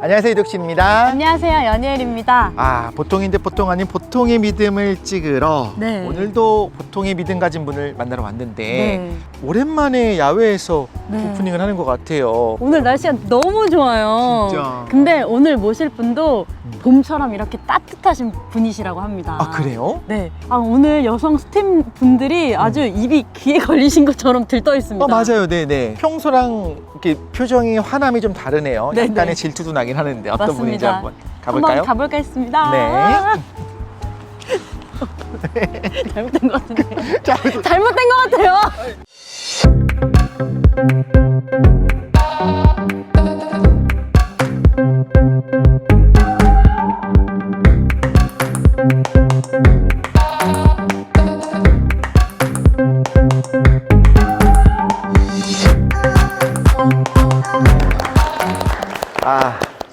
안녕하세요, 이덕신입니다. 안녕하세요, 연예일입니다. 보통인데 보통 아닌 보통의 믿음을 찍으러 네. 오늘도 보통의 믿음 가진 분을 만나러 왔는데 네. 오랜만에 야외에서 네. 오프닝을 하는 것 같아요. 오늘 날씨가 너무 좋아요. 진짜. 근데 오늘 모실 분도 봄처럼 이렇게 따뜻하신 분이시라고 합니다. 아, 그래요? 네. 오늘 여성 스팀 분들이 아주 입이 귀에 걸리신 것처럼 들떠 있습니다. 맞아요. 네네. 평소랑 이렇게 표정이 화남이 좀 다르네요. 네네. 약간의 질투도 나긴 하는데 어떤 맞습니다. 분인지 한번 가볼까요? 한번 가볼겠습니다. 네. 잘못된 것 같은데. 자, 잘못된 것 같아요.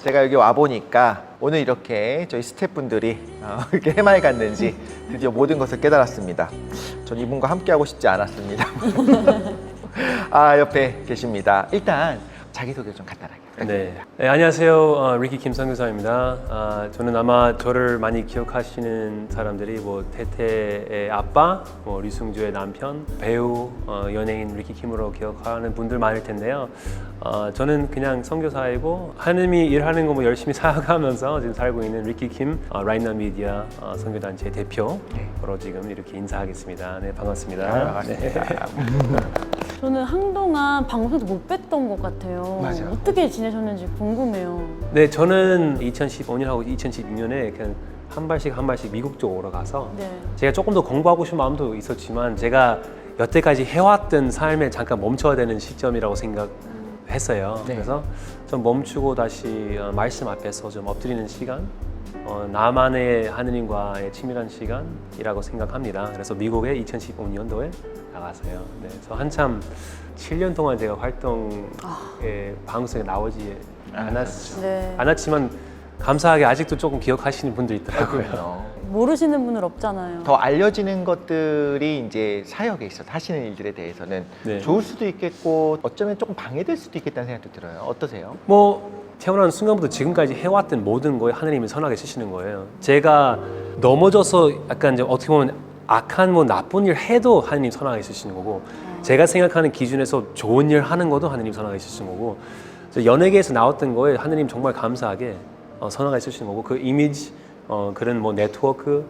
제가 여기 와보니까 오늘 이렇게 저희 스태프분들이 이렇게 해맑았는지 드디어 모든 것을 깨달았습니다. 전 이분과 함께하고 싶지 않았습니다. 옆에 계십니다. 일단 자기소개 좀 간단하게. 네, 안녕하세요. 리키 김선교사입니다. 저는 아마 저를 많이 기억하시는 사람들이 뭐 태태의 아빠, 뭐 류승주의 남편, 배우, 연예인 리키 김으로 기억하는 분들 많을 텐데요. 저는 그냥 선교사이고 하느님이 일하는 거 뭐 열심히 살아가면서 지금 살고 있는 리키 김 라이트 나우 미디어 선교단체 대표로 지금 이렇게 인사하겠습니다. 네, 반갑습니다. 반갑습니다. 저는 한동안 방송에서 못 뵀던 것 같아요. 맞아요. 어떻게 지내셨는지 궁금해요. 네, 저는 2015년하고 2016년에 그냥 한 발씩 미국 쪽으로 가서 네. 제가 조금 더 공부하고 싶은 마음도 있었지만 제가 여태까지 해왔던 삶에 잠깐 멈춰야 되는 시점이라고 생각했어요. 네. 그래서 좀 멈추고 다시 말씀 앞에서 좀 엎드리는 시간, 나만의 하느님과의 친밀한 시간이라고 생각합니다. 그래서 미국에 2015년도에 나갔어요. 네, 그래서 한참 7년 동안 제가 활동에 방송에 나오지 네. 않았지만 감사하게 아직도 조금 기억하시는 분도 있더라고요. 그렇군요. 모르시는 분은 없잖아요. 더 알려지는 것들이 이제 사역에 있어서 하시는 일들에 대해서는 네. 좋을 수도 있겠고 어쩌면 조금 방해될 수도 있겠다는 생각도 들어요. 어떠세요? 뭐 태어난 순간부터 지금까지 해왔던 모든 거에 하나님이 선하게 쓰시는 거예요. 제가 넘어져서 약간 이제 어떻게 보면 악한 뭐 나쁜 일 해도 하나님 선하게 쓰시는 거고, 제가 생각하는 기준에서 좋은 일 하는 것도 하나님 선하게 쓰시는 거고, 그래서 연예계에서 나왔던 거에 하나님 정말 감사하게 선하게 쓰시는 거고, 그 이미지, 그런 뭐 네트워크,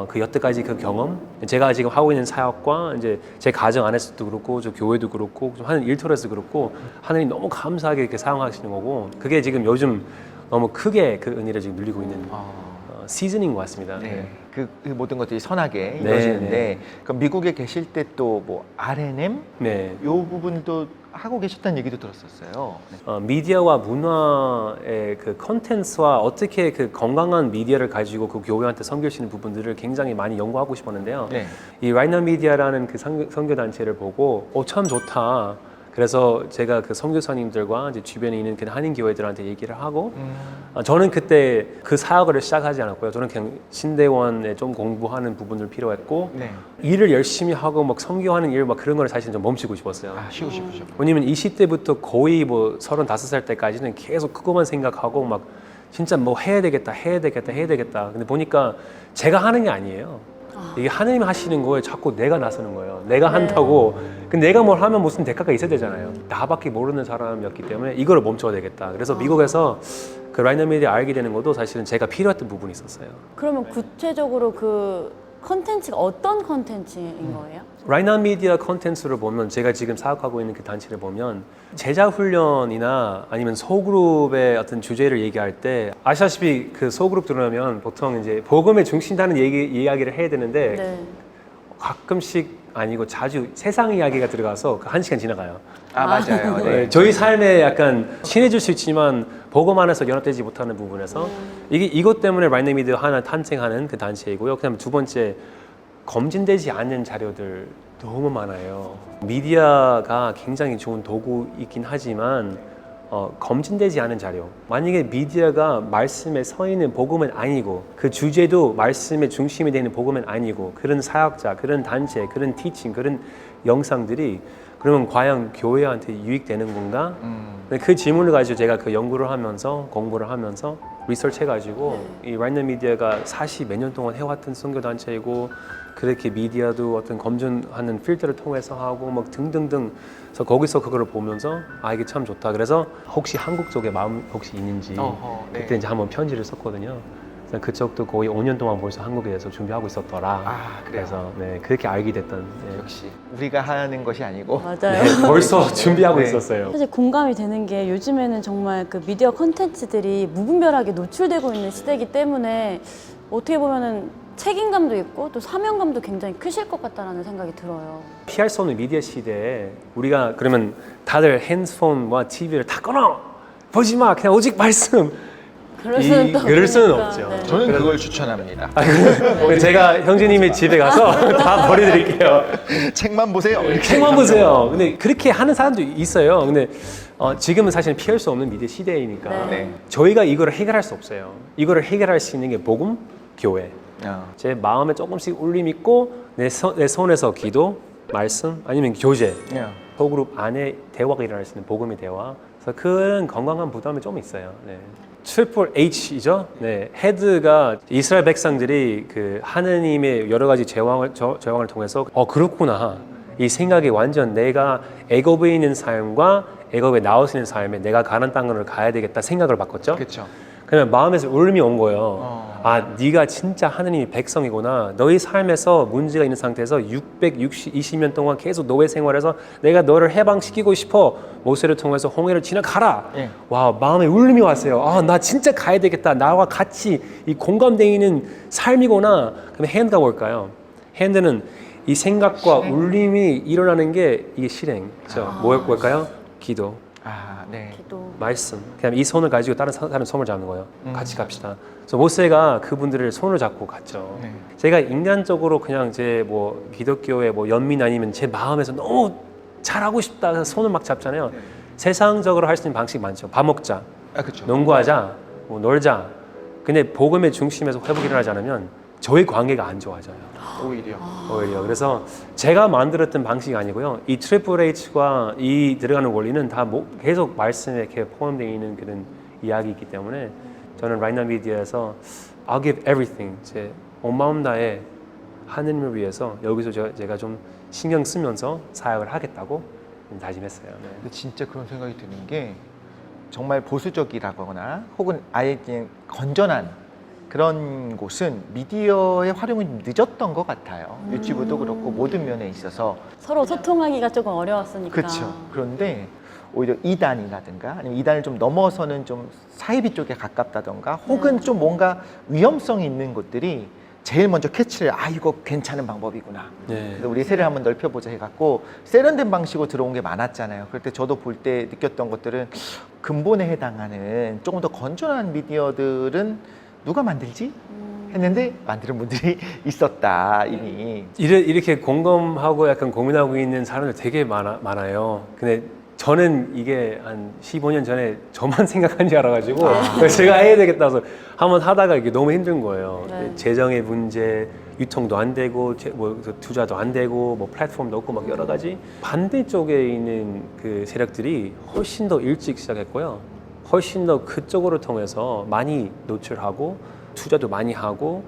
그 여태까지 그 경험, 제가 지금 하고 있는 사역과 이제 제 가정 안에서도 그렇고, 저 교회도 그렇고, 좀 하는 일터에서 그렇고, 하나님 너무 감사하게 이렇게 사용하시는 거고, 그게 지금 요즘 너무 크게 그 은혜를 지금 누리고 있는 시즌인 것 같습니다. 네. 그 모든 것들이 선하게 네, 이루어지는데 네. 그럼 미국에 계실 때 또 뭐 R&M 네. 요 부분도 하고 계셨다는 얘기도 들었었어요. 네. 미디어와 문화의 그 콘텐츠와 어떻게 그 건강한 미디어를 가지고 그 교회한테 섬기시는 부분들을 굉장히 많이 연구하고 싶었는데요. 네. 이 라이트 나우 미디어라는 그 선교 단체를 보고 참 좋다. 그래서 제가 그 선교사님들과 이제 주변에 있는 그 한인 교회들한테 얘기를 하고 저는 그때 그 사역을 시작하지 않았고요. 저는 그냥 신대원에 좀 공부하는 부분을 필요했고 네. 일을 열심히 하고 막 선교하는 일 막 그런 걸 사실 좀 멈추고 싶었어요. 쉬고 싶으셨고. 왜냐면 20대부터 거의 뭐 35살 때까지는 계속 그거만 생각하고 막 진짜 뭐 해야 되겠다. 근데 보니까 제가 하는 게 아니에요. 이게 하나님이 하시는 거에 자꾸 내가 나서는 거예요. 내가 한다고. 근데 내가 뭘 하면 무슨 대가가 있어야 되잖아요. 나밖에 모르는 사람이었기 때문에 이거를 멈춰야 되겠다. 그래서 미국에서 그 라이트 나우 미디어 알게 되는 것도 사실은 제가 필요했던 부분이 있었어요. 그러면 구체적으로 그 컨텐츠가 어떤 컨텐츠인 거예요? 라이트 나우 미디어 콘텐츠를 보면 제가 지금 사역하고 있는 그 단체를 보면 제자 훈련이나 아니면 소그룹의 어떤 주제를 얘기할 때 아시다시피 그 소그룹 들어오면 보통 이제 복음에 중심다는 이야기를 해야 되는데 네. 가끔씩 아니고 자주 세상 이야기가 들어가서 그 1시간 지나가요. 맞아요. 네. 저희 삶에 약간 친해질 수 있지만 복음 안에서 연합되지 못하는 부분에서 이것 때문에 라이트 나우 미디어 하나 탄생하는 그 단체이고요. 그다음에 두 번째 검증되지 않는 자료들 너무 많아요. 미디어가 굉장히 좋은 도구이긴 하지만 검증되지 않은 자료. 만약에 미디어가 말씀에 서 있는 복음은 아니고 그 주제도 말씀의 중심이 되는 복음은 아니고 그런 사역자, 그런 단체, 그런 티칭, 그런 영상들이 그러면 과연 교회한테 유익되는 건가? 근데 그 질문을 가지고 제가 그 연구를 하면서 공부를 하면서 리서치 해가지고 이 라이너 미디어가 40 몇 년 동안 해왔던 선교 단체이고 그렇게 미디어도 어떤 검증하는 필터를 통해서 하고 막 등등등. 그래서 거기서 그거를 보면서 아 이게 참 좋다. 그래서 혹시 한국 쪽에 마음 혹시 있는지 네. 그때 이제 한번 편지를 썼거든요. 그래서 그쪽도 거의 5년 동안 벌써 한국에서 준비하고 있었더라. 아, 그래요? 그래서 네, 그렇게 알게 됐던. 네. 역시 우리가 하는 것이 아니고 맞아요. 네, 벌써 준비하고 네. 있었어요. 사실 공감이 되는 게 요즘에는 정말 그 미디어 컨텐츠들이 무분별하게 노출되고 있는 시대이기 때문에 어떻게 보면은 책임감도 있고 또 사명감도 굉장히 크실 것 같다라는 생각이 들어요. 피할 수 없는 미디어 시대에 우리가 그러면 다들 핸드폰과 TV를 다 꺼놔! 보지 마! 그냥 오직 말씀! 그럴 수는 또 그럴 수는 없으니까. 없죠. 네. 저는 그걸 추천합니다. 제가 형제님의 집에 가서 다 버려드릴게요. 책만 보세요. 이렇게 책만 보세요. 근데 그렇게 하는 사람도 있어요. 근데 지금은 사실 피할 수 없는 미디어 시대이니까 네. 저희가 이거를 해결할 수 없어요. 이거를 해결할 수 있는 게 복음, 교회. 제 마음에 조금씩 울림 있고 내 손에서 기도, 말씀 아니면 교제, 소그룹 안에 대화가 일어날 수 있는 복음의 대화. 그래서 그런 건강한 부담이 좀 있어요. 네. 트리플 H이죠. 네, 헤드가 이스라엘 백성들이 그 하느님의 여러 가지 제왕을 통해서 그렇구나. 이 생각이 완전 내가 애굽에 있는 삶과 애굽에 나올 수 있는 삶에 내가 가는 땅으로 가야 되겠다 생각을 바꿨죠. 그렇죠. 그러면 마음에서 울림이 온 거예요. 아, 네가 진짜 하느님의 백성이구나. 너희 삶에서 문제가 있는 상태에서 620년 동안 계속 노예 생활해서 내가 너를 해방시키고 싶어. 모세를 통해서 홍해를 지나가라. 예. 와, 마음에 울림이 왔어요. 아, 나 진짜 가야 되겠다. 나와 같이 이 공감되어 있는 삶이구나. 그럼 핸드가 뭘까요? 핸드는 이 생각과 울림이 일어나는 게 이게 실행이죠. 뭘까요? 기도. 아, 네. 기도. 말씀. 그냥 이 손을 가지고 다른 사람 손을 잡는 거예요. 같이 갑시다. 그래서 모세가 그분들을 손을 잡고 갔죠. 네. 제가 인간적으로 그냥 제 뭐 기독교의 뭐 연민 아니면 제 마음에서 너무 잘하고 싶다 해서 손을 막 잡잖아요. 세상적으로 할 수 있는 방식 많죠. 밥 먹자, 아, 그렇죠. 농구하자, 뭐 놀자. 근데 복음의 중심에서 회복이 일어나지 않으면 저희 관계가 안 좋아져요. 오히려. 그래서 제가 만들었던 방식이 아니고요. 이 트리플 H과 이 들어가는 원리는 다 계속 말씀에 이렇게 포함되어 있는 그런 이야기이기 때문에 저는 라이너 미디어에서 I'll give everything. 제 온 마음 다해 하느님을 위해서 여기서 제가 좀 신경 쓰면서 사역을 하겠다고 다짐했어요. 네. 근데 진짜 그런 생각이 드는 게 정말 보수적이라거나 혹은 아예 그냥 건전한 그런 곳은 미디어의 활용이 좀 늦었던 것 같아요. 유튜브도 그렇고 모든 면에 있어서. 서로 소통하기가 조금 어려웠으니까. 그렇죠. 그런데 오히려 이단이라든가 아니면 이단을 좀 넘어서는 좀 사이비 쪽에 가깝다던가 혹은 좀 뭔가 위험성이 있는 곳들이 제일 먼저 캐치를 이거 괜찮은 방법이구나. 네. 그래서 우리 세를 한번 넓혀보자 해갖고 세련된 방식으로 들어온 게 많았잖아요. 그럴 때 저도 볼 때 느꼈던 것들은 근본에 해당하는 조금 더 건전한 미디어들은 누가 만들지? 했는데 만드는 분들이 있었다 이미. 이렇게 공감하고 약간 고민하고 있는 사람들 되게 많아요. 근데 저는 이게 한 15년 전에 저만 생각한 줄 알아가지고 제가 해야 되겠다 해서 한번 하다가 이게 너무 힘든 거예요. 네. 재정의 문제, 유통도 안 되고 뭐 투자도 안 되고 뭐 플랫폼도 없고 막 여러 가지 반대쪽에 있는 그 세력들이 훨씬 더 일찍 시작했고요. 훨씬 더 그쪽으로 통해서 많이 노출하고 투자도 많이 하고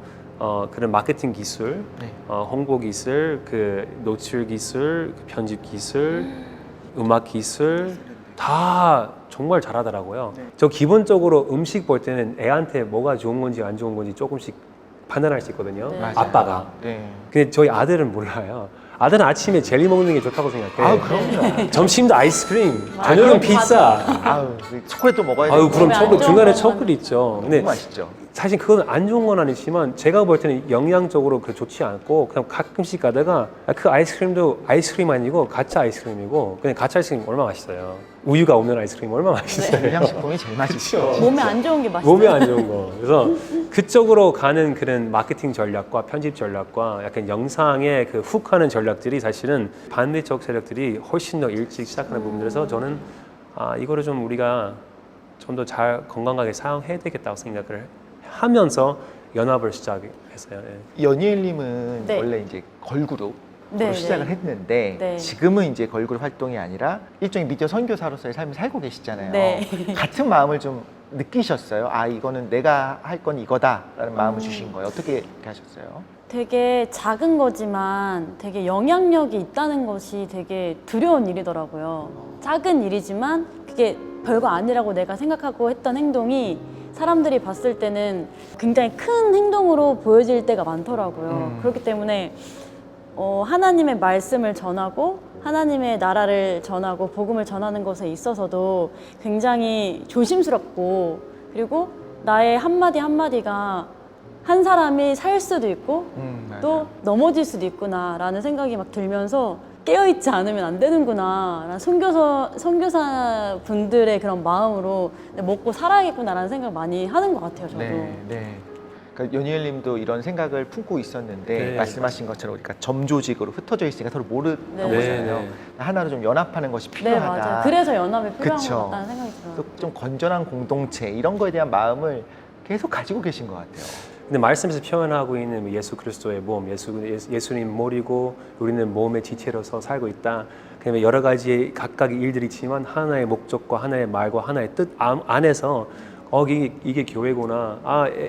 그런 마케팅 기술, 네. 홍보 기술, 그 노출 기술, 그 편집 기술, 음악 기술 다 정말 잘하더라고요. 저 기본적으로 음식 볼 때는 애한테 뭐가 좋은 건지 안 좋은 건지 조금씩 판단할 수 있거든요. 네. 맞아요. 아빠가. 네. 근데 저희 아들은 몰라요. 아들은 아침에 젤리 먹는 게 좋다고 생각해. 그럼요. 점심도 아이스크림, 저녁은 피자. 초콜릿도 먹어야 아유, 되고. 그럼 몸에 안 초콜릿 좋은 중간에 거는- 초콜릿 있죠. 근데 너무 맛있죠. 사실 그건 안 좋은 건 아니지만 제가 볼 때는 영양적으로 그 좋지 않고 그냥 가끔씩 가다가 그 아이스크림도 아이스크림 아니고 가짜 아이스크림이고 그냥 가짜 아이스크림 얼마나 맛있어요. 우유가 없는 아이스크림 얼마나 맛있어요. 불량식품이 제일 맛있죠. 몸에 안 좋은 게 맛있어요. 몸에 안 좋은 거. 그래서 그쪽으로 가는 그런 마케팅 전략과 편집 전략과 약간 영상에 그 훅하는 전략들이 사실은 반대쪽 세력들이 훨씬 더 일찍 시작하는 부분들에서 저는 이거를 좀 우리가 좀 더 잘 건강하게 사용해야 되겠다고 생각을 하면서 연합을 시작했어요. 예. 연예일님은 네. 원래 이제 걸그룹 네, 시작을 네. 했는데 네. 지금은 이제 걸그룹 활동이 아니라 일종의 미디어 선교사로서의 삶을 살고 계시잖아요. 네. 같은 마음을 좀 느끼셨어요? 아, 이거는 내가 할 건 이거다라는 마음을 주신 거예요. 어떻게 이렇게 하셨어요? 되게 작은 거지만 되게 영향력이 있다는 것이 되게 두려운 일이더라고요. 작은 일이지만 그게 별거 아니라고 내가 생각하고 했던 행동이 사람들이 봤을 때는 굉장히 큰 행동으로 보여질 때가 많더라고요. 그렇기 때문에 하나님의 말씀을 전하고 하나님의 나라를 전하고 복음을 전하는 것에 있어서도 굉장히 조심스럽고, 그리고 나의 한마디 한마디가 한 사람이 살 수도 있고 또 넘어질 수도 있구나라는 생각이 막 들면서 깨어있지 않으면 안 되는구나, 선교사 분들의 그런 마음으로 먹고 살아야겠구나라는 생각을 많이 하는 것 같아요, 저도. 네. 그러니까 연희엘님도 이런 생각을 품고 있었는데 네. 말씀하신 것처럼 그러니까 점조직으로 흩어져 있으니까 서로 모르는 네. 거잖아요. 네. 하나로 좀 연합하는 것이 네, 필요하다. 맞아요. 그래서 연합이 필요한 그쵸. 것 같다는 생각이 들어요. 또 좀 건전한 공동체 이런 거에 대한 마음을 계속 가지고 계신 것 같아요. 근데 말씀에서 표현하고 있는 예수 그리스도의 몸, 예수님 머리고 우리는 몸의 지체로서 살고 있다. 그다음에 여러 가지 각각의 일들이 있지만 하나의 목적과 하나의 말과 하나의 뜻 안에서 이게 교회구나.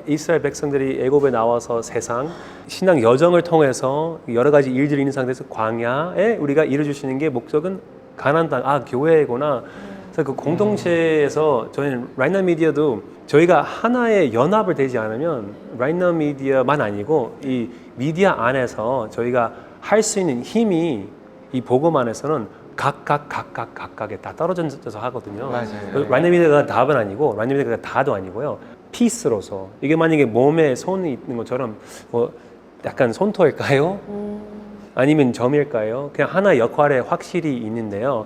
이스라엘 백성들이 애굽에 나와서 세상 신앙 여정을 통해서 여러 가지 일들이 있는 상태에서 광야에 우리가 이루어주시는 게 목적은 가나안 땅. 교회구나. 그래서 그 공동체에서 저희는 라이너 미디어도 저희가 하나의 연합을 되지 않으면 라이너 미디어만 아니고 이 미디어 안에서 저희가 할 수 있는 힘이 이 복음 안에서는 각각에 다 떨어져서 하거든요. 맞아요. 라이너 미디어가 답은 아니고 라이너 미디어가 다도 아니고요. 피스로서 이게 만약에 몸에 손이 있는 것처럼 뭐 약간 손톱일까요? 아니면 점일까요? 그냥 하나 역할에 확실히 있는데요.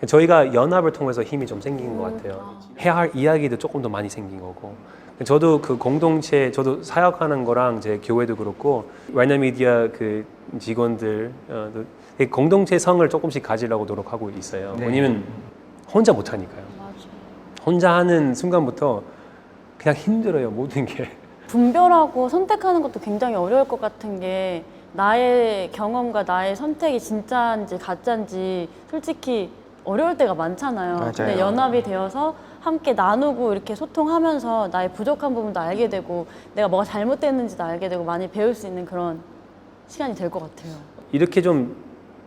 저희가 연합을 통해서 힘이 좀 생긴 것 같아요. 해야 할 이야기도 조금 더 많이 생긴 거고. 저도 그 공동체, 저도 사역하는 거랑 제 교회도 그렇고 라이너 미디어 그 직원들 공동체성을 조금씩 가지려고 노력하고 있어요. 네. 왜냐면 혼자 못 하니까요. 맞아요. 혼자 하는 순간부터 그냥 힘들어요, 모든 게. 분별하고 선택하는 것도 굉장히 어려울 것 같은 게, 나의 경험과 나의 선택이 진짜인지 가짜인지 솔직히 어려울 때가 많잖아요. 맞아요. 근데 연합이 되어서 함께 나누고 이렇게 소통하면서 나의 부족한 부분도 알게 되고 내가 뭐가 잘못됐는지도 알게 되고 많이 배울 수 있는 그런 시간이 될 것 같아요. 이렇게 좀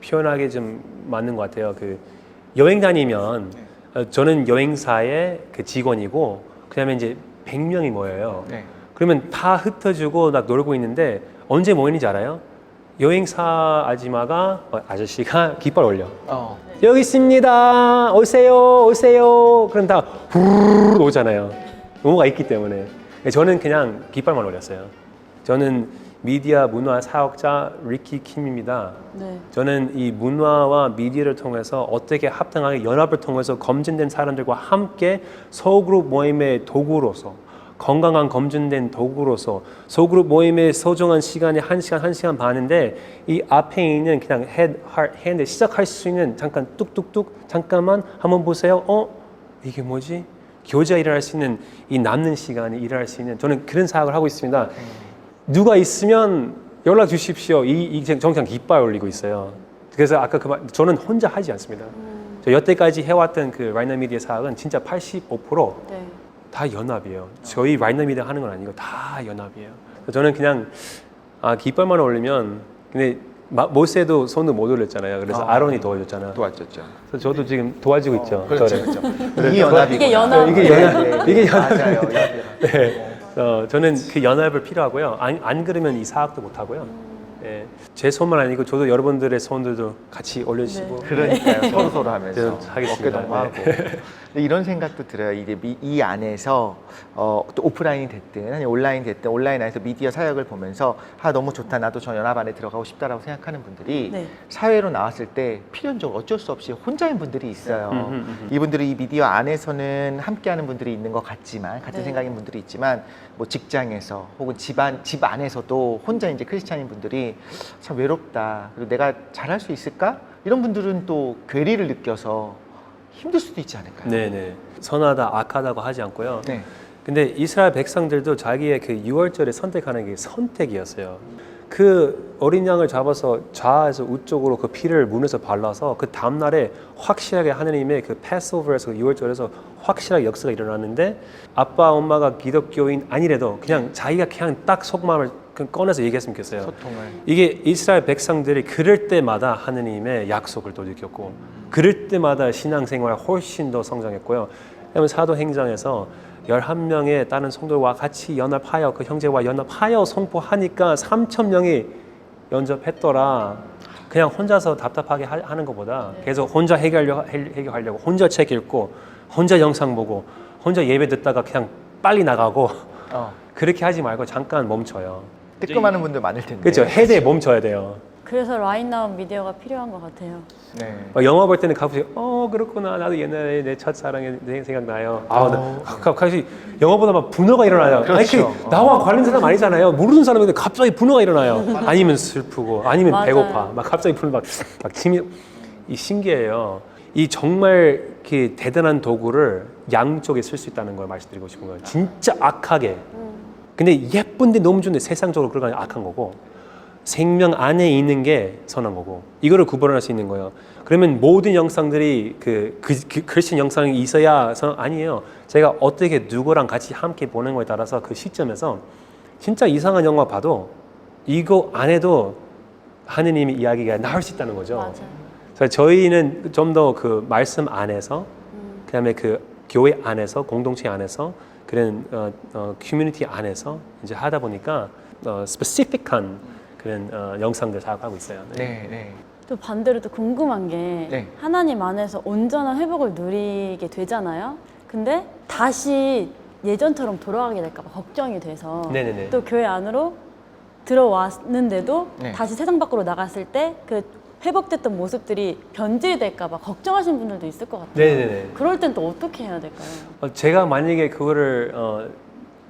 표현하기 좀 맞는 것 같아요. 그 여행 다니면 저는 여행사의 그 직원이고 그다음에 이제 100명이 모여요. 네. 그러면 다 흩어지고 막 놀고 있는데 언제 모이는지 알아요? 여행사 아저씨가 깃발 올려. 여기 있습니다. 오세요. 그럼 다 후루룩 오잖아요. 뭐가 있기 때문에. 저는 그냥 깃발만 올렸어요. 저는 미디어 문화 사역자 리키 킴입니다. 네. 저는 이 문화와 미디어를 통해서 어떻게 합당하게 연합을 통해서 검증된 사람들과 함께 소그룹 모임의 도구로서, 건강한 검증된 도구로서 소그룹 모임의 소중한 시간이 1시간 반인데 이 앞에 있는 그냥 헤드, 하트, 핸드 시작할 수 있는 잠깐 뚝뚝뚝 잠깐만 한번 보세요. 이게 뭐지? 교제가 일어날 수 있는 이 남는 시간이 일어날 수 있는, 저는 그런 사역을 하고 있습니다. 누가 있으면 연락 주십시오. 정상 깃발 올리고 있어요. 그래서 아까 저는 혼자 하지 않습니다. 저 여태까지 해왔던 그 라이너 미디어 사역은 진짜 85% 네. 다 연합이에요. 저희 라이너 미디어 하는 건 아니고 다 연합이에요. 저는 그냥 깃발만 올리면, 근데 모세도 손을 못 올렸잖아요. 그래서 아론이 도와줬잖아요. 도와줬죠. 그래서 저도 지금 도와주고 있죠. 그렇죠. 저를. 이게 연합이구나. 이게 연합. 이게 맞아요. 네. 저는 그 연합을 필요하고요. 안 그러면 이 사역도 못 하고요. 예. 제 손만 아니고 저도 여러분들의 손들도 같이 올려주시고. 그러니까요. 서로 하면서 네, 하겠습니다. 어깨동무 하고. 근데 이런 생각도 들어요. 이제 이 안에서 또 오프라인이 됐든 아니 온라인 됐든 온라인 안에서 미디어 사역을 보면서 너무 좋다, 나도 저 연합 안에 들어가고 싶다라고 생각하는 분들이 네. 사회로 나왔을 때 필연적으로 어쩔 수 없이 혼자인 분들이 있어요. 이분들이 이 미디어 안에서는 함께하는 분들이 있는 것 같지만, 같은 네. 생각인 분들이 있지만, 뭐 직장에서 혹은 집 안에서도 혼자 이제 크리스찬인 분들이 참 외롭다, 그리고 내가 잘할 수 있을까? 이런 분들은 또 괴리를 느껴서 힘들 수도 있지 않을까요? 네네. 선하다, 악하다고 하지 않고요. 네. 근데 이스라엘 백성들도 자기의 그 6월절에 선택하는 게 선택이었어요. 그 어린 양을 잡아서 좌에서 우쪽으로 그 피를 문에서 발라서 그 다음날에 확실하게 하느님의 그 패스오버에서 유월절에서 확실하게 역사가 일어났는데 아빠 엄마가 기독교인 아니래도 그냥 자기가 그냥 딱 속마음을 꺼내서 얘기했으면 좋겠어요. 소통을. 이게 이스라엘 백성들이 그럴 때마다 하느님의 약속을 또 느꼈고 그럴 때마다 신앙생활 훨씬 더 성장했고요. 그러면 사도행전에서 11명의 다른 성도들과 같이 연합하여 그 형제와 연합하여 선포하니까 3,000명이 연접했더라. 그냥 혼자서 답답하게 하는 것보다 계속 혼자 해결하려고 혼자 책 읽고 혼자 영상 보고 혼자 예배 듣다가 그냥 빨리 나가고 그렇게 하지 말고 잠깐 멈춰요. 뜨끔하는 분들 많을 텐데. 그렇죠. 헤드에 멈춰야 돼요. 그래서 라인나운 미디어가 필요한 것 같아요. 네. 막 영화 볼 때는 가끔씩 그렇구나 나도 옛날에 내 첫사랑이 생각나요. 가끔씩 영화보다 막 분노가 일어나요. 그렇죠. 아니 그 나와 관련 사람 아니잖아요. 모르는 사람인데 갑자기 분노가 일어나요. 아니면 슬프고 아니면 맞아요. 배고파. 막 갑자기 분노 막 침이 이 신기해요. 이 정말 그 대단한 도구를 양쪽에 쓸 수 있다는 걸 말씀드리고 싶은 거예요. 진짜 악하게. 근데 예쁜데 너무 좋은데 세상적으로 그런 건 악한 거고 생명 안에 있는 게 선한 거고 이거를 구분할 수 있는 거예요. 그러면 모든 영상들이 그 크리스천 영상이 있어야 아니에요. 제가 어떻게 누구랑 같이 함께 보는 거에 따라서 그 시점에서 진짜 이상한 영화 봐도 이거 안에도 하느님의 이야기가 나올 수 있다는 거죠. 맞아요. 그래서 저희는 좀 더 그 말씀 안에서 그다음에 그 교회 안에서 공동체 안에서 그런 커뮤니티 안에서 이제 하다 보니까 스페시픽한 그런 영상들 작업하고 있어요. 네, 네. 또 반대로 또 궁금한 게 네. 하나님 안에서 온전한 회복을 누리게 되잖아요. 근데 다시 예전처럼 돌아가게 될까 봐 걱정이 돼서 네네네. 또 교회 안으로 들어왔는데도 네. 다시 세상 밖으로 나갔을 때 그 회복됐던 모습들이 변질될까 봐 걱정하시는 분들도 있을 것 같아요. 네네네. 그럴 땐 또 어떻게 해야 될까요? 제가 만약에 그거를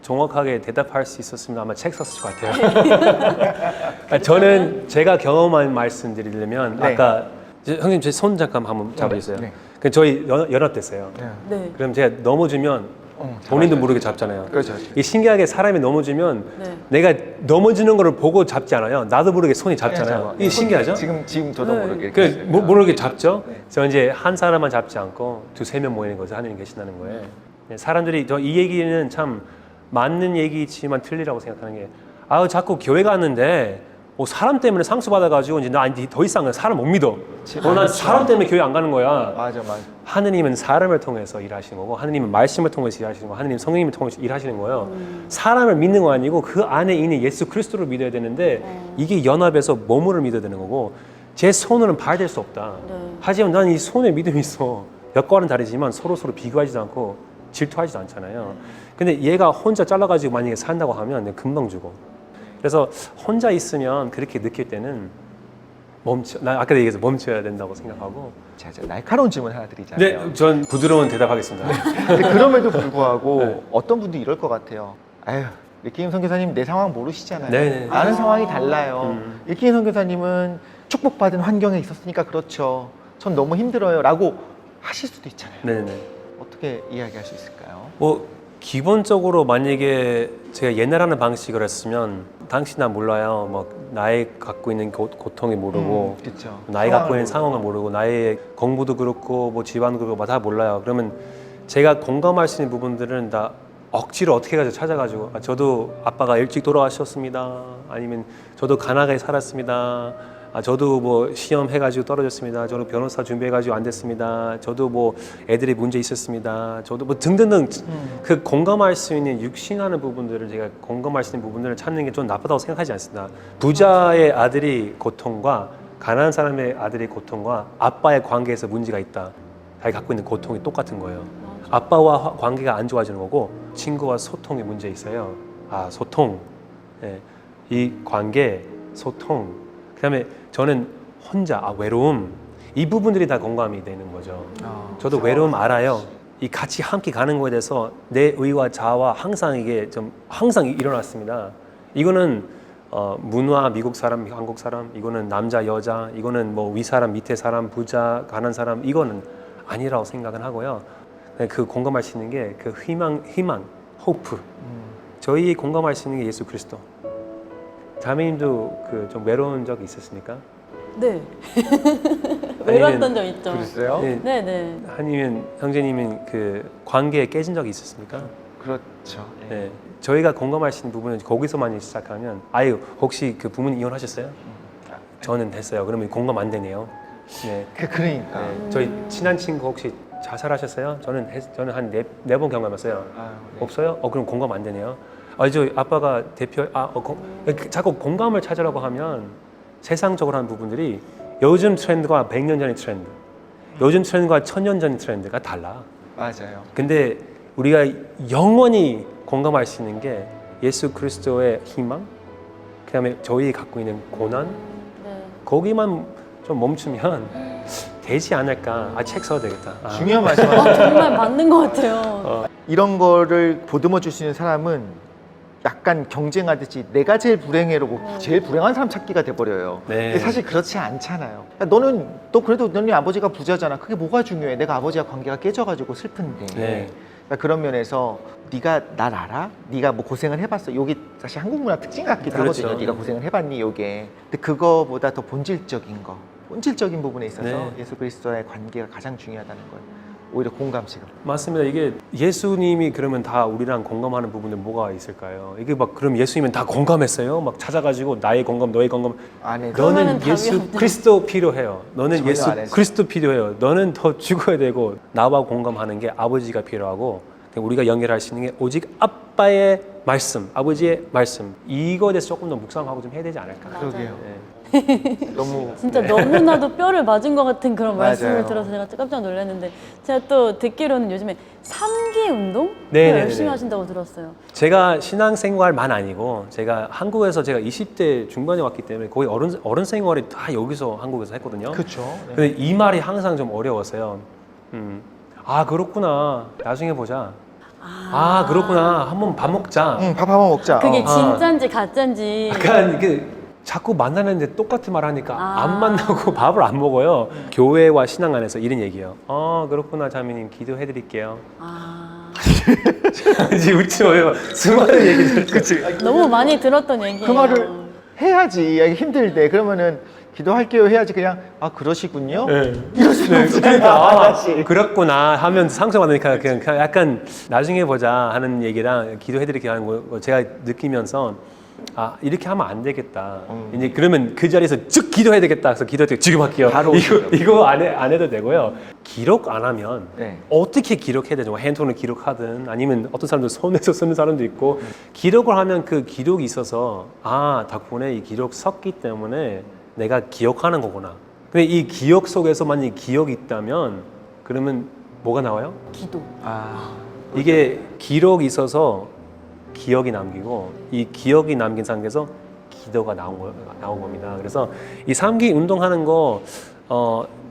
정확하게 대답할 수 있었으면 아마 책 썼을 것 같아요. 저는 제가 경험한 말씀드리려면 네. 아까 형님 제 손 잠깐 한번 잡아주세요. 네. 그 저희 연합됐어요. 네. 네. 그럼 제가 넘어지면 본인도 모르게 잡잖아요. 그렇죠. 이 신기하게 사람이 넘어지면 네. 내가 넘어지는 거를 보고 잡지 않아요. 나도 모르게 손이 잡잖아요. 네, 이게 신기하죠? 지금 저도 네. 모르게. 그 모르게 잡죠. 그래서 이제 한 사람만 잡지 않고 두세 명 모이는 거죠. 하느님 계신다는 거예요. 네, 사람들이 저 이 얘기는 참 맞는 얘기지만 틀리라고 생각하는 게 자꾸 교회 갔는데 사람 때문에 상처 받아가지고 이제 나 더 이상은 사람 못 믿어. 난 사람 때문에 교회 안 가는 거야. 맞아. 하느님은 사람을 통해서 일하시는 거고 하느님은 말씀을 통해서 일하시는 거고 하느님 성령님을 통해서 일하시는 거예요. 사람을 믿는 거 아니고 그 안에 있는 예수 그리스도를 믿어야 되는데 이게 연합해서 몸을 믿어야 되는 거고 제 손으로는 발될 수 없다. 네. 하지만 난 이 손에 믿음이 있어. 여과는 다르지만 서로 비교하지도 않고 질투하지도 않잖아요. 근데 얘가 혼자 잘라가지고 만약에 산다고 하면 내가 금방 죽어. 그래서 혼자 있으면 그렇게 느낄 때는 나 아까도 얘기해서 멈춰야 된다고 생각하고. 자, 날카로운 질문 하나 드리자면. 네, 전 부드러운 대답하겠습니다. 근데 그럼에도 불구하고 네. 어떤 분도 이럴 것 같아요. 아유, 일기임 선교사님 내 상황 모르시잖아요. 네네. 아는 상황이 달라요. 일기임 선교사님은 축복받은 환경에 있었으니까 그렇죠. 전 너무 힘들어요. 라고 하실 수도 있잖아요. 네네. 어떻게 이야기할 수 있을까요? 기본적으로 만약에 제가 옛날 하는 방식을 했으면 당신 나 몰라요. 나의 갖고 있는 고통이 모르고 그렇죠. 나이 갖고 있는 상황을 모르고 나의 공부도 그렇고 집안도 그렇고 다 몰라요. 그러면 제가 공감할 수 있는 부분들은 다 억지로 어떻게 가지고 찾아가지고 저도 아빠가 일찍 돌아가셨습니다. 아니면 저도 가난하게 살았습니다. 저도 시험 해가지고 떨어졌습니다. 저도 변호사 준비해가지고 안 됐습니다. 저도 애들이 문제 있었습니다. 저도 등등등 그 공감할 수 있는 육신하는 부분들을 제가 공감할 수 있는 부분들을 찾는 게 좀 나쁘다고 생각하지 않습니다. 부자의 아들이 고통과 가난한 사람의 아들의 고통과 아빠의 관계에서 문제가 있다. 자기 갖고 있는 고통이 똑같은 거예요. 아빠와 관계가 안 좋아지는 거고 친구와 소통에 문제 있어요. 소통. 네. 이 관계, 소통. 그다음에 저는 혼자 외로움 이 부분들이 다 공감이 되는 거죠. 저도 외로움 알아요. 이 같이 함께 가는 거에 대해서 내 의와 자와 항상 항상 일어났습니다. 이거는 문화 미국 사람 한국 사람 이거는 남자 여자 이거는 위 사람 밑에 사람 부자 가난한 사람 이거는 아니라고 생각은 하고요. 그 공감할 수 있는 게 그 희망, 호프. 저희 공감할 수 있는 게 예수 그리스도. 자매님도 그 좀 외로운 적 있었습니까? 네. 외로웠던 적 있죠. 그랬어요? 네. 네네. 아니면 형제님은 그 관계에 깨진 적이 있었습니까? 그렇죠. 네. 저희가 공감하시는 부분은 거기서만 시작하면 아유 혹시 그 부모님 이혼하셨어요? 저는 됐어요. 그러면 공감 안 되네요. 네. 그러니까. 네. 저희 친한 친구 혹시 자살하셨어요? 저는 한 네 번 경험했어요. 아유, 네. 없어요? 그럼 공감 안 되네요. 저 아빠가 대표 자꾸 공감을 찾으려고 하면 세상적으로 하는 부분들이 요즘 트렌드가 100년 전의 트렌드, 요즘 트렌드가 1000년 전의 트렌드가 달라. 맞아요. 근데 우리가 영원히 공감할 수 있는 게 예수 그리스도의 희망, 그다음에 저희 갖고 있는 고난, 네. 거기만 좀 멈추면 되지 않을까. 책 써야 되겠다. 중요한 말씀하셨어요. 정말 맞는 것 같아요. 이런 거를 보듬어 줄 수 있는 사람은 약간 경쟁하듯이 내가 제일 불행해라고 제일 불행한 사람 찾기가 돼버려요. 네. 근데 사실 그렇지 않잖아요. 야, 너 그래도 너네 아버지가 부자잖아. 그게 뭐가 중요해? 내가 아버지와 관계가 깨져가지고 슬픈데. 네. 그러니까 그런 면에서 네가 날 알아? 네가 뭐 고생을 해봤어? 여기 사실 한국 문화 특징 같기도 그렇죠. 하거든요. 네가 고생을 해봤니? 요게. 근데 그거보다 더 본질적인 거, 본질적인 부분에 있어서 네. 예수 그리스도와의 관계가 가장 중요하다는 걸 오히려 공감시가. 맞습니다. 이게 예수님이 그러면 다 우리랑 공감하는 부분은 뭐가 있을까요? 이게 막 그럼 예수님은 다 공감했어요? 막 찾아가지고 나의 공감, 너의 공감. 안에 그러면은 너는 답이 예수 없죠. 그리스도 필요해요. 너는 전혀 예수 안 했어요. 그리스도 필요해요. 너는 더 죽어야 되고 나와 공감하는 게 아버지가 필요하고 우리가 연결할 수 있는 게 오직 아빠의 말씀, 아버지의 말씀. 이거에 대해서 조금 더 묵상하고 좀 해야 되지 않을까. 그러게요. 네. 너무 진짜 너무나도 뼈를 맞은 것 같은 그런 맞아요. 말씀을 들어서 제가 깜짝 놀랐는데 제가 또 듣기로는 요즘에 3기 운동 네네네네. 열심히 하신다고 들었어요. 제가 신앙생활만 아니고 제가 한국에서 제가 20대 중반에 왔기 때문에 거의 어른 생활이 다 여기서 한국에서 했거든요. 그렇죠. 근데 이 말이 항상 좀 어려웠어요. 그렇구나. 나중에 보자. 그렇구나. 한번 밥 먹자. 밥 한번 먹자. 그게 어. 진짠지 가짠지 약간 자꾸 만나는데 똑같은 말 하니까 아. 안 만나고 밥을 안 먹어요. 교회와 신앙 안에서 이런 얘기예요. 그렇구나 자매님 기도해 드릴게요. 이제 웃지 마요. 수많은 얘기들. 그치. 너무 많이 들었던 얘기예요. 그 말을 해야지. 힘들 때 그러면은 기도할게요 해야지. 그냥 그러시군요. 네. 이럴 수는 없으니까. 그러니까 그렇구나 하면 상처받으니까 그냥 약간 나중에 보자 하는 얘기랑 기도해 드릴게요 하는 거 제가 느끼면서 이렇게 하면 안 되겠다. 이제 그러면 그 자리에서 쭉 기도해야 되겠다. 그래서 기도할 때 지금 할게요. 바로 이거 안 해도 되고요. 기록 안 하면 네. 어떻게 기록해야 되죠? 핸드폰을 기록하든 아니면 어떤 사람들 손에서 쓰는 사람도 있고 기록을 하면 그 기록이 있어서 덕분에 이 기록 썼기 때문에 내가 기억하는 거구나. 근데 이 기억 속에서 만약 기억이 있다면 그러면 뭐가 나와요? 기도. 이게 기록이 있어서 기억이 남기고 이 기억이 남긴 상태에서 기도가 나온 겁니다. 그래서 이 3기 운동하는 거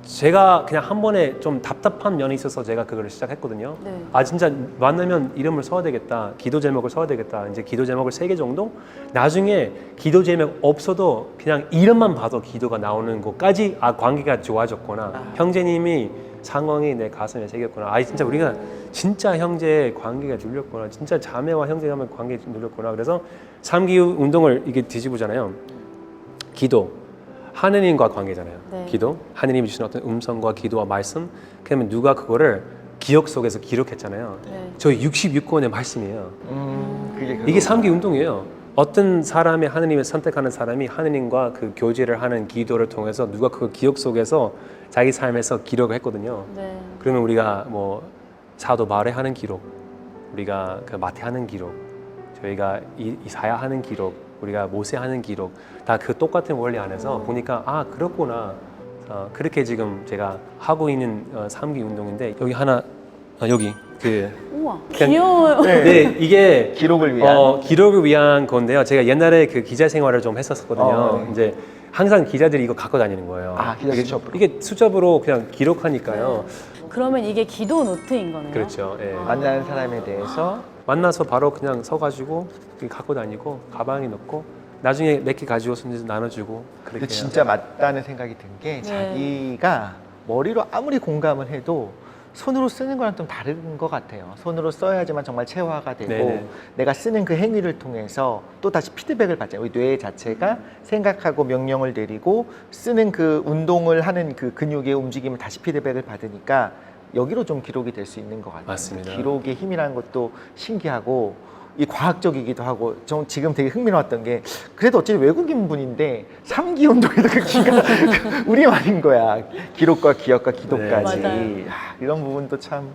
제가 그냥 한 번에 좀 답답한 면이 있어서 제가 그걸 시작했거든요. 네. 진짜 만나면 이름을 써야 되겠다. 기도 제목을 써야 되겠다. 이제 기도 제목을 3개 정도? 나중에 기도 제목 없어도 그냥 이름만 봐도 기도가 나오는 것까지 관계가 좋아졌구나. 형제님이 상황이 내 가슴에 새겼구나. 진짜 우리가 진짜 형제의 관계가 눌렸구나. 진짜 자매와 형제가 관계가 눌렸구나. 그래서 3기 운동을 이게 뒤집으잖아요. 기도, 하느님과 관계잖아요. 네. 기도, 하느님이 주신 어떤 음성과 기도와 말씀. 그러면 누가 그거를 기억 속에서 기록했잖아요. 네. 저희 66권의 말씀이에요. 이게 3기 운동이에요. 어떤 사람이 하느님을 선택하는 사람이 하느님과 그 교제를 하는 기도를 통해서 누가 그 기억 속에서 자기 삶에서 기록을 했거든요. 네. 그러면 우리가 뭐 사도 바울의 하는 기록, 우리가 그 마태 하는 기록, 저희가 이사야 하는 기록, 우리가 모세 하는 기록 다 그 똑같은 원리 안에서 보니까 그렇구나. 그렇게 지금 제가 하고 있는 3기 운동인데 여기 하나 여기 우와, 그냥- 귀여워요. 네, 이게 기록을 위한. 기록을 위한 건데요. 제가 옛날에 그 기자 생활을 좀 했었거든요. 네. 이제 항상 기자들이 이거 갖고 다니는 거예요. 기자 수첩으로. 이게 수첩으로 그냥 기록하니까요. 그러면 이게 기도 노트인 거네요. 그렇죠. 예. 만나는 사람에 대해서 만나서 바로 그냥 서가지고 이렇게 갖고 다니고 가방에 넣고 나중에 몇 개 가지고 나눠주고 그렇게. 근데 진짜 맞다는 생각이 든 게 네. 자기가 머리로 아무리 공감을 해도 손으로 쓰는 거랑 좀 다른 것 같아요. 손으로 써야지만 정말 체화가 되고 네네. 내가 쓰는 그 행위를 통해서 또 다시 피드백을 받잖아요. 우리 뇌 자체가 생각하고 명령을 내리고 쓰는 그 운동을 하는 그 근육의 움직임을 다시 피드백을 받으니까 여기로 좀 기록이 될 수 있는 것 같아요. 맞습니다. 기록의 힘이라는 것도 신기하고 이 과학적이기도 하고 전 지금 되게 흥미로웠던 게 그래도 어쨌든 외국인 분인데 3기 운동에도 그 기가 우리말인 거야. 기록과 기억과 기도까지. 네. 맞아요. 이런 부분도 참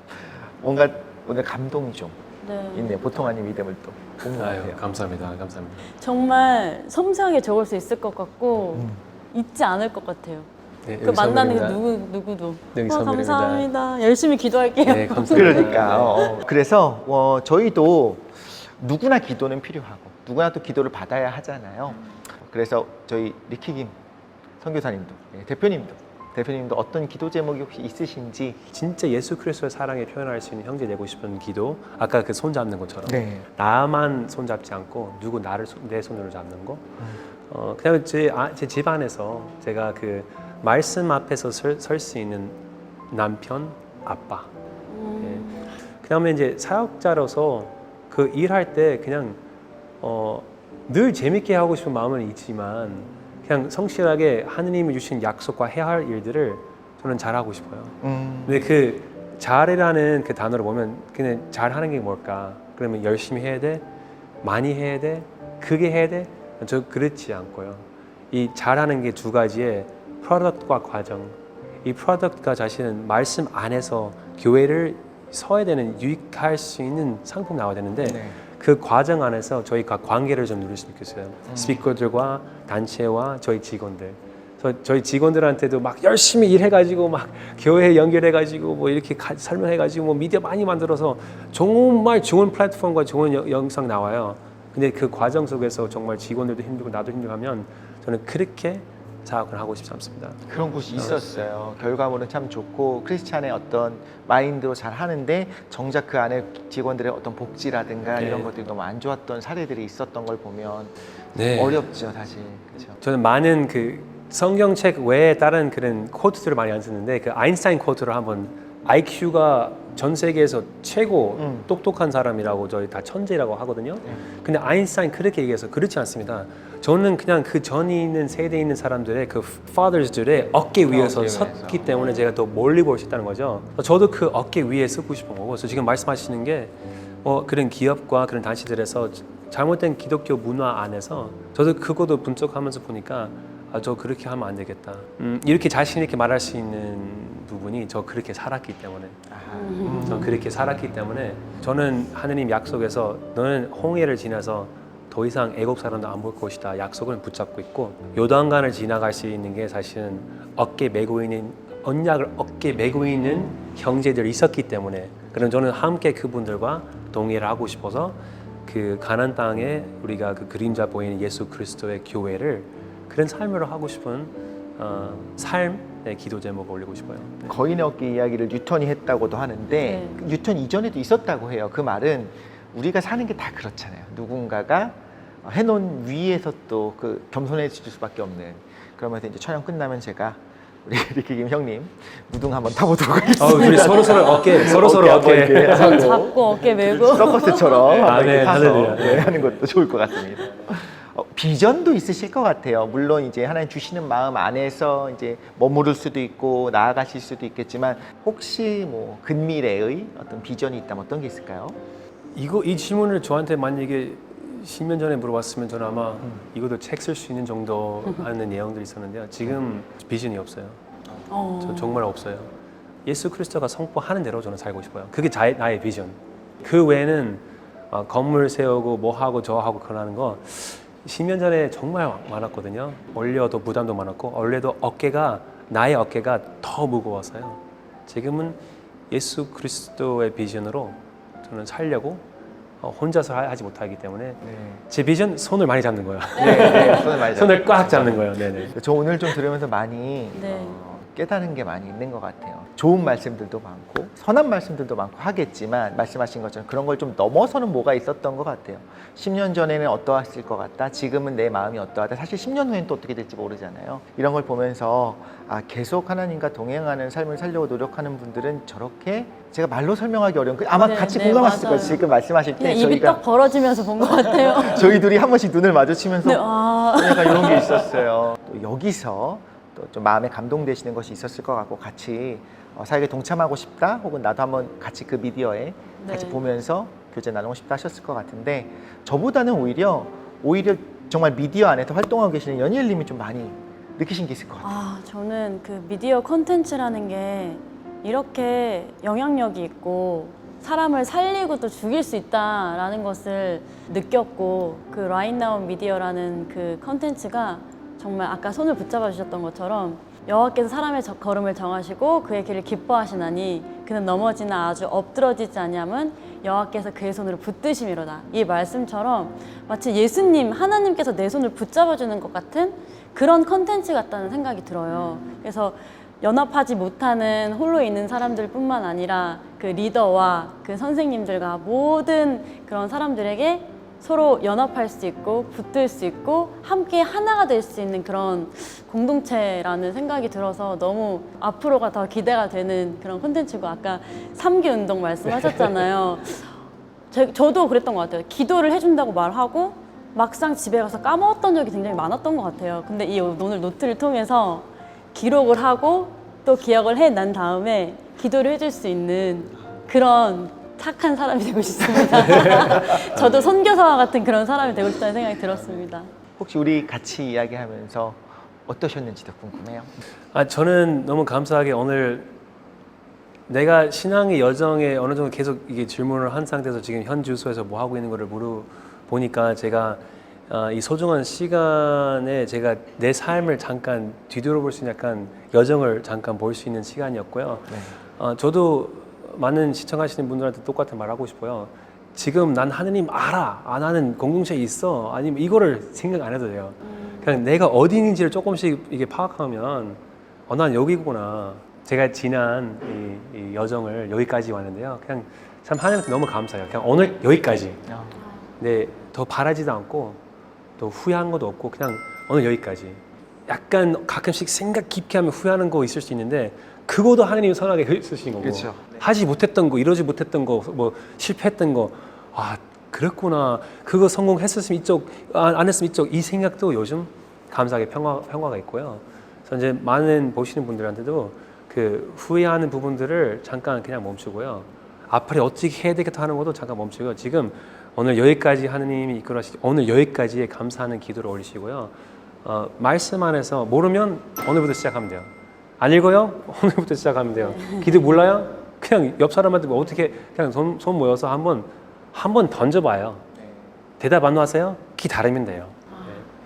뭔가 오늘 감동이 좀 네. 있네요. 보통 아닌 믿음을 또 본 것 아유, 같아요. 감사합니다. 감사합니다. 정말 섬세하게 적을 수 있을 것 같고 잊지 않을 것 같아요. 네, 그 여기 만나는 게 선물입니다. 누구도. 여기 선물입니다. 감사합니다. 열심히 기도할게요. 네, 감사합니다. 그러니까 그래서 저희도 누구나 기도는 필요하고 누구나 또 기도를 받아야 하잖아요. 그래서 저희 리키김 선교사님도 대표님도 어떤 기도 제목이 혹시 있으신지. 진짜 예수 그리스도의 사랑에 표현할 수 있는 형제 되고 싶은 기도. 아까 그 손 잡는 것처럼 네. 나만 손 잡지 않고 누구 나를 내 손으로 잡는 거. 그다음에 제 집 안에서 제가 그 말씀 앞에서 설 수 있는 남편, 아빠. 예. 그다음에 이제 사역자로서 그 일할 때 그냥 늘 재밌게 하고 싶은 마음은 있지만 그냥 성실하게 하느님이 주신 약속과 해야 할 일들을 저는 잘하고 싶어요. 근데 그 잘이라는 그 단어를 보면 그냥 잘하는 게 뭘까? 그러면 열심히 해야 돼? 많이 해야 돼? 크게 해야 돼? 저 그렇지 않고요. 이 잘하는 게 두 가지의 프로덕트와 과정. 이 프로덕트가 자신은 말씀 안에서 교회를 서야 되는 유익할 수 있는 상품 나와야 되는데 네. 그 과정 안에서 저희가 관계를 좀 누렸으면 좋겠어요. 스피커들과 단체와 저희 직원들. 저희 직원들한테도 막 열심히 일해가지고 막 교회 연결해가지고 뭐 이렇게 설명해가지고 뭐 미디어 많이 만들어서 정말 좋은 플랫폼과 좋은 영상 나와요. 근데 그 과정 속에서 정말 직원들도 힘들고 나도 힘들하면 저는 그렇게 사역을 하고 싶지 않습니다. 그런 곳이 있었어요. 결과물은 참 좋고 크리스찬의 어떤 마인드로 잘 하는데 정작 그 안에 직원들의 어떤 복지라든가 네. 이런 것들이 너무 안 좋았던 사례들이 있었던 걸 보면 네. 어렵죠, 사실. 그렇죠. 저는 많은 그 성경책 외에 다른 그런 코트들을 많이 안 쓰는데 그 아인슈타인 코트를 한번 IQ가 전 세계에서 최고 똑똑한 사람이라고 저희 다 천재라고 하거든요. 근데 아인슈타인 그렇게 얘기해서 그렇지 않습니다. 저는 그냥 그 전에 있는 세대에 있는 사람들의 그 fathers들의 어깨 위에서 섰기 때문에 제가 더 멀리 볼 수 있다는 거죠. 저도 그 어깨 위에 서고 싶은 거고, 그래서 지금 말씀하시는 게 그런 기업과 그런 단체들에서 잘못된 기독교 문화 안에서 저도 그것도 분석하면서 보니까 저 그렇게 하면 안 되겠다. 이렇게 자신 있게 말할 수 있는 부분이 저 그렇게 살았기 때문에 저 그렇게 살았기 때문에 저는 하느님 약속에서 너는 홍해를 지나서 더 이상 애국 사람도 안 볼 것이다 약속을 붙잡고 있고 요단강을 지나갈 수 있는 게 사실은 어깨 메고 있는 언약을 어깨 메고 있는 형제들이 있었기 때문에 그럼 저는 함께 그분들과 동의를 하고 싶어서 그 가나안 땅에 우리가 그 그림자 보이는 예수 그리스도의 교회를 그런 삶으로 하고 싶은 삶의 기도 제목을 올리고 싶어요. 네. 거인의 어깨 이야기를 뉴턴이 했다고도 하는데 네. 뉴턴 이전에도 있었다고 해요. 그 말은 우리가 사는 게 다 그렇잖아요. 누군가가 해놓은 위에서 또 그 겸손해질 수밖에 없는. 그러면서 이제 촬영 끝나면 제가 우리 리키김 형님 무등 한번 타보도록 하겠습니다. 우리 서로 어깨 어깨 손 하고 잡고 어깨 메고. 서커스처럼 네, 이렇게 타서 할렐루야. 네, 하는 것도 좋을 것 같습니다. 비전도 있으실 것 같아요. 물론 이제 하나님 주시는 마음 안에서 이제 머무를 수도 있고 나아가실 수도 있겠지만 혹시 뭐 근미래의 어떤 비전이 있다면 어떤 게 있을까요? 이 질문을 저한테 만약에 10년 전에 물어봤으면 저는 아마 이것도 책 쓸 수 있는 정도 하는 내용들이 있었는데요. 지금 비전이 없어요. 저 정말 없어요. 예수 그리스도가 선포하는 대로 저는 살고 싶어요. 그게 나의 비전. 그 외에는 건물 세우고 뭐 하고 저 하고 그러는 거 10년 전에 정말 많았거든요. 원래도 부담도 많았고 원래도 나의 어깨가 더 무거웠어요. 지금은 예수 그리스도의 비전으로 저는 살려고 혼자서 하지 못하기 때문에 제 비전 손을 많이 잡는 거예요. 네, 손을 많이 손을 꽉 잡는 거예요. 네네. 저 오늘 좀 들으면서 많이 네. 깨달은 게 많이 있는 것 같아요. 좋은 말씀들도 많고 선한 말씀들도 많고 하겠지만 말씀하신 것처럼 그런 걸 좀 넘어서는 뭐가 있었던 것 같아요. 10년 전에는 어떠했을 것 같다. 지금은 내 마음이 어떠하다. 사실 10년 후엔 또 어떻게 될지 모르잖아요. 이런 걸 보면서 계속 하나님과 동행하는 삶을 살려고 노력하는 분들은 저렇게 제가 말로 설명하기 어려운 아마 네, 같이 네, 공감하실 맞아요. 거예요. 지금 말씀하실 때 그냥 입이 떡 벌어지면서 본 것 같아요. 저희 둘이 한 번씩 눈을 마주치면서 네, 약간 이런 게 있었어요. 또 여기서 또 좀 마음에 감동되시는 것이 있었을 것 같고 같이 사역에 동참하고 싶다 혹은 나도 한번 같이 그 미디어에 같이 네. 보면서 교제 나누고 싶다 하셨을 것 같은데 저보다는 오히려 정말 미디어 안에서 활동하고 계시는 연희엘님이 좀 많이 느끼신 게 있을 것 같아요. 저는 그 미디어 콘텐츠라는 게 이렇게 영향력이 있고 사람을 살리고 또 죽일 수 있다라는 것을 느꼈고 그 라인 나운 미디어라는 그 콘텐츠가 정말 아까 손을 붙잡아 주셨던 것처럼 여호와께서 사람의 걸음을 정하시고 그의 길을 기뻐하시나니 그는 넘어지나 아주 엎드러지지 아니함은 여호와께서 그의 손으로 붙드심이로다. 이 말씀처럼 마치 예수님 하나님께서 내 손을 붙잡아 주는 것 같은 그런 컨텐츠 같다는 생각이 들어요. 그래서 연합하지 못하는 홀로 있는 사람들뿐만 아니라 그 리더와 그 선생님들과 모든 그런 사람들에게 서로 연합할 수 있고 붙을 수 있고 함께 하나가 될 수 있는 그런 공동체라는 생각이 들어서 너무 앞으로가 더 기대가 되는 그런 콘텐츠고 아까 3기 운동 말씀하셨잖아요. 저도 그랬던 것 같아요. 기도를 해준다고 말하고 막상 집에 가서 까먹었던 적이 굉장히 많았던 것 같아요. 근데 이 오늘 노트를 통해서 기록을 하고 또 기억을 해난 다음에 기도를 해줄 수 있는 그런 착한 사람이 되고 싶습니다. 저도 선교사와 같은 그런 사람이 되고 싶다는 생각이 들었습니다. 혹시 우리 같이 이야기하면서 어떠셨는지도 궁금해요. 저는 너무 감사하게 오늘 내가 신앙의 여정에 어느 정도 계속 이게 질문을 한 상태에서 지금 현 주소에서 뭐 하고 있는 거를 물어보니까 제가 이 소중한 시간에 제가 내 삶을 잠깐 뒤돌아볼 수 있는 약간 여정을 잠깐 볼 수 있는 시간이었고요. 네. 저도 많은 시청하시는 분들한테 똑같은 말 하고 싶어요. 지금 난 하느님 알아. 나는 공동체에 있어. 아니면 이거를 생각 안 해도 돼요. 그냥 내가 어디 있는지를 조금씩 이게 파악하면 난 여기구나. 제가 지난 이 여정을 여기까지 왔는데요. 그냥 참 하나님께 너무 감사해요. 그냥 오늘 여기까지. 네, 더 바라지도 않고 또 후회한 것도 없고 그냥 오늘 여기까지. 약간 가끔씩 생각 깊게 하면 후회하는 거 있을 수 있는데 그거도 하나님이 선하게 쓰신 거고 그렇죠. 하지 못했던 거, 이러지 못했던 거, 뭐 실패했던 거 그랬구나. 그거 성공했었으면 이쪽, 안 했으면 이쪽 이 생각도 요즘 감사하게 평화가 있고요. 그래서 이제 많은 보시는 분들한테도 그 후회하는 부분들을 잠깐 그냥 멈추고요. 앞으로 어떻게 해야 되겠다 하는 것도 잠깐 멈추고요. 지금 오늘 여기까지 하느님이 이끌어시 오늘 여기까지에 감사하는 기도를 올리시고요. 말씀 안에서 모르면 오늘부터 시작하면 돼요. 안 읽어요? 오늘부터 시작하면 돼요. 기도 몰라요? 그냥 옆 사람한테 뭐 어떻게 그냥 손 모여서 한번 던져봐요. 대답 안 나세요? 기다리면 돼요. 네,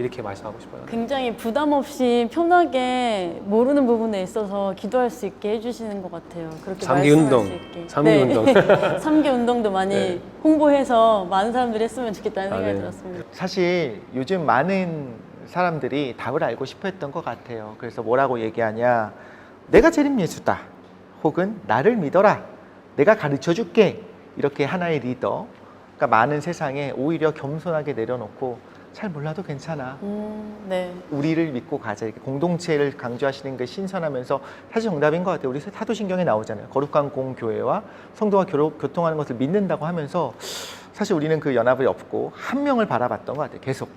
이렇게 말씀하고 싶어요. 굉장히 부담 없이 편하게 모르는 부분에 있어서 기도할 수 있게 해주시는 것 같아요. 그렇게 삼기 말씀할 운동. 수 있게. 삼기 운동. 3기 운동도 많이 네. 홍보해서 많은 사람들이 했으면 좋겠다는 생각이 네. 들었습니다. 사실 요즘 많은 사람들이 답을 알고 싶어 했던 것 같아요. 그래서 뭐라고 얘기하냐. 내가 재림 예수다. 혹은 나를 믿어라. 내가 가르쳐 줄게. 이렇게 하나의 리더가 많은 세상에 오히려 겸손하게 내려놓고 잘 몰라도 괜찮아. 네. 우리를 믿고 가자. 이렇게 공동체를 강조하시는 게 신선하면서 사실 정답인 것 같아요. 우리 사도신경에 나오잖아요. 거룩한 공교회와 성도가 교통하는 것을 믿는다고 하면서 사실 우리는 그 연합이 없고 한 명을 바라봤던 것 같아요. 계속.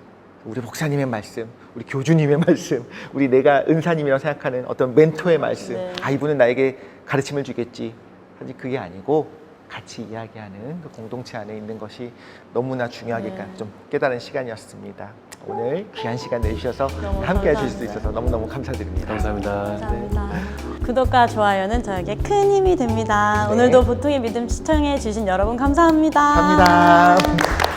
우리 목사님의 말씀, 우리 교주님의 말씀, 우리 내가 은사님이라고 생각하는 어떤 멘토의 말씀. 네. 이분은 나에게 가르침을 주겠지. 사실 그게 아니고 같이 이야기하는 그 공동체 안에 있는 것이 너무나 중요하게 좀 깨달은 시간이었습니다. 오늘 귀한 시간 내주셔서 너무 함께 해주실 수 감사합니다. 있어서 너무너무 감사드립니다. 감사합니다. 감사합니다. 구독과 좋아요는 저에게 큰 힘이 됩니다. 네. 오늘도 보통의 믿음 시청해 주신 여러분 감사합니다. 감사합니다.